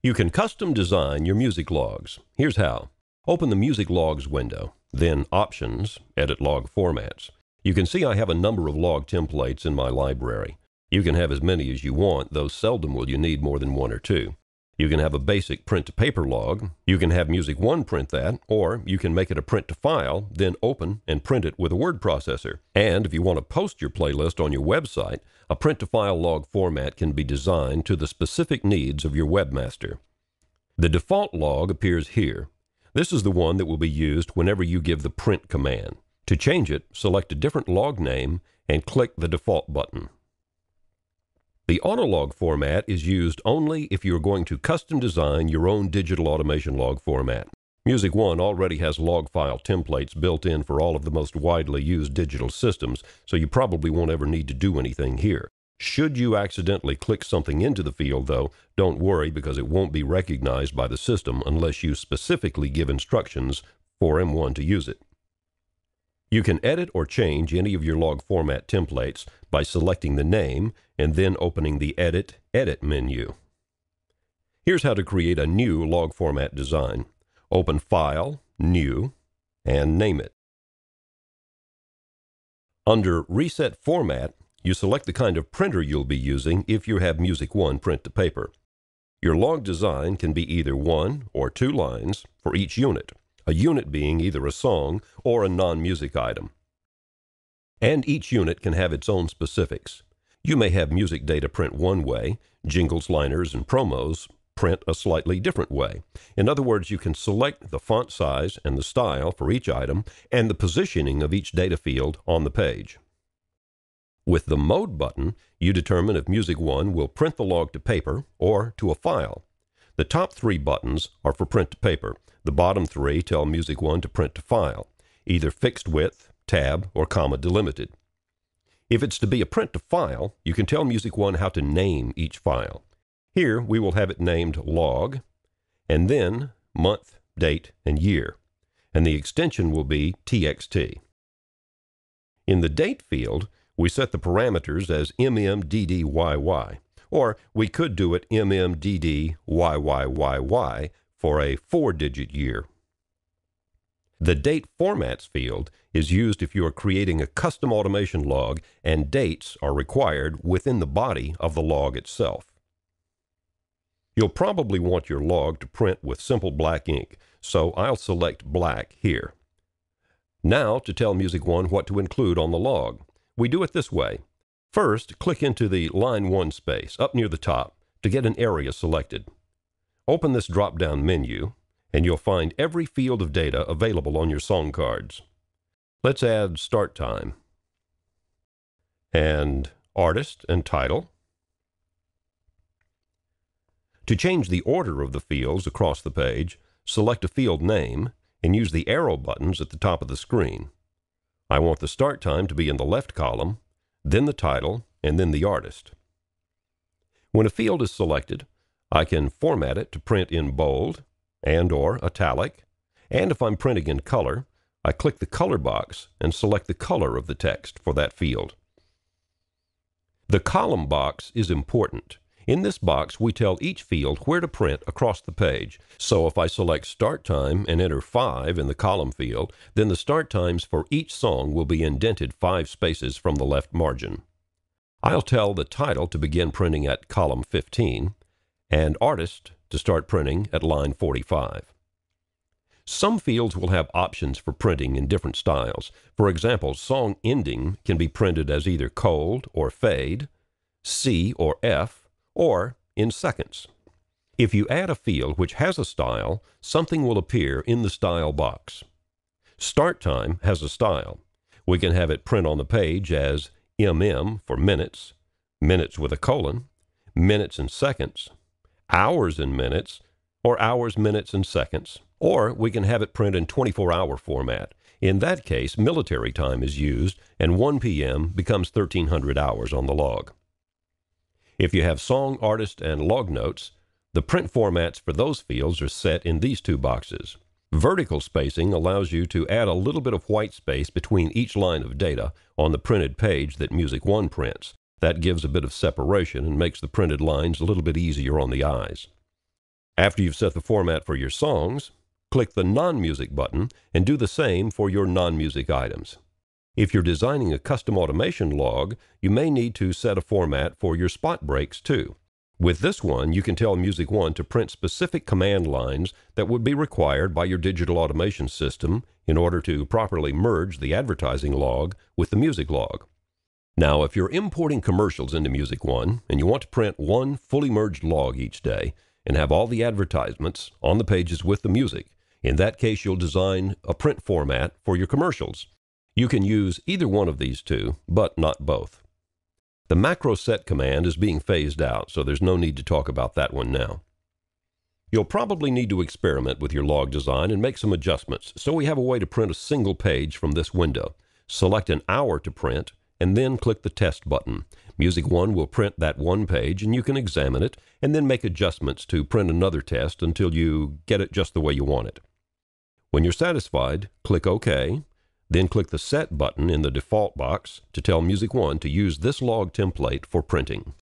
You can custom design your music logs. Here's how. Open the Music Logs window, then Options, Edit Log Formats. You can see I have a number of log templates in my library. You can have as many as you want, though seldom will you need more than one or two. You can have a basic print-to-paper log. You can have Music One print that, or you can make it a print-to-file, then open and print it with a word processor. And if you want to post your playlist on your website, a print-to-file log format can be designed to the specific needs of your webmaster. The default log appears here. This is the one that will be used whenever you give the print command. To change it, select a different log name and click the default button. The autolog format is used only if you are going to custom design your own digital automation log format. Music One already has log file templates built in for all of the most widely used digital systems, so you probably won't ever need to do anything here. Should you accidentally click something into the field, though, don't worry because it won't be recognized by the system unless you specifically give instructions for M1 to use it. You can edit or change any of your log format templates by selecting the name and then opening the Edit menu. Here's how to create a new log format design. Open File, New, and name it. Under Reset Format, you select the kind of printer you'll be using if you have Music One print to paper. Your log design can be either 1 or 2 lines for each unit, a unit being either a song or a non-music item. And each unit can have its own specifics. You may have music data print one way, jingles, liners, and promos print a slightly different way. In other words, you can select the font size and the style for each item and the positioning of each data field on the page. With the Mode button, you determine if Music One will print the log to paper or to a file. The top 3 buttons are for print to paper. The bottom 3 tell Music One to print to file, either fixed width, tab, or comma delimited. If it's to be a print to file, you can tell Music One how to name each file. Here we will have it named log, and then month, date, and year, and the extension will be txt. In the date field, we set the parameters as mmDDYY, or we could do it mmDDYYYY for a 4-digit year. The Date Formats field is used if you are creating a custom automation log and dates are required within the body of the log itself. You'll probably want your log to print with simple black ink, so I'll select black here. Now to tell Music One what to include on the log. We do it this way. First, click into the Line 1 space up near the top to get an area selected. Open this drop-down menu, and you'll find every field of data available on your song cards. Let's add start time, and artist and title. To change the order of the fields across the page, select a field name and use the arrow buttons at the top of the screen. I want the start time to be in the left column, then the title, and then the artist. When a field is selected, I can format it to print in bold and/or italic, and if I'm printing in color, I click the color box and select the color of the text for that field. The column box is important. In this box, we tell each field where to print across the page. So if I select Start Time and enter 5 in the column field, then the start times for each song will be indented 5 spaces from the left margin. I'll tell the title to begin printing at column 15 and artist to start printing at line 45. Some fields will have options for printing in different styles. For example, song ending can be printed as either cold or fade, C or F, or in seconds. If you add a field which has a style, something will appear in the style box. Start time has a style. We can have it print on the page as MM for minutes, minutes with a colon, minutes and seconds, hours and minutes, or hours, minutes, and seconds. Or we can have it print in 24-hour format. In that case, military time is used, and 1 p.m. becomes 1300 hours on the log. If you have song, artist, and log notes, the print formats for those fields are set in these 2 boxes. Vertical spacing allows you to add a little bit of white space between each line of data on the printed page that Music One prints. That gives a bit of separation and makes the printed lines a little bit easier on the eyes. After you've set the format for your songs, click the Non-Music button and do the same for your non-music items. If you're designing a custom automation log, you may need to set a format for your spot breaks too. With this one, you can tell Music One to print specific command lines that would be required by your digital automation system in order to properly merge the advertising log with the music log. Now, if you're importing commercials into Music One and you want to print one fully merged log each day and have all the advertisements on the pages with the music, in that case you'll design a print format for your commercials. You can use either one of these two, but not both. The macro set command is being phased out, so there's no need to talk about that one now. You'll probably need to experiment with your log design and make some adjustments, so we have a way to print a single page from this window. Select an hour to print, and then click the Test button. Music One will print that one page, and you can examine it, and then make adjustments to print another test until you get it just the way you want it. When you're satisfied, click OK. Then click the Set button in the default box to tell Music One to use this log template for printing.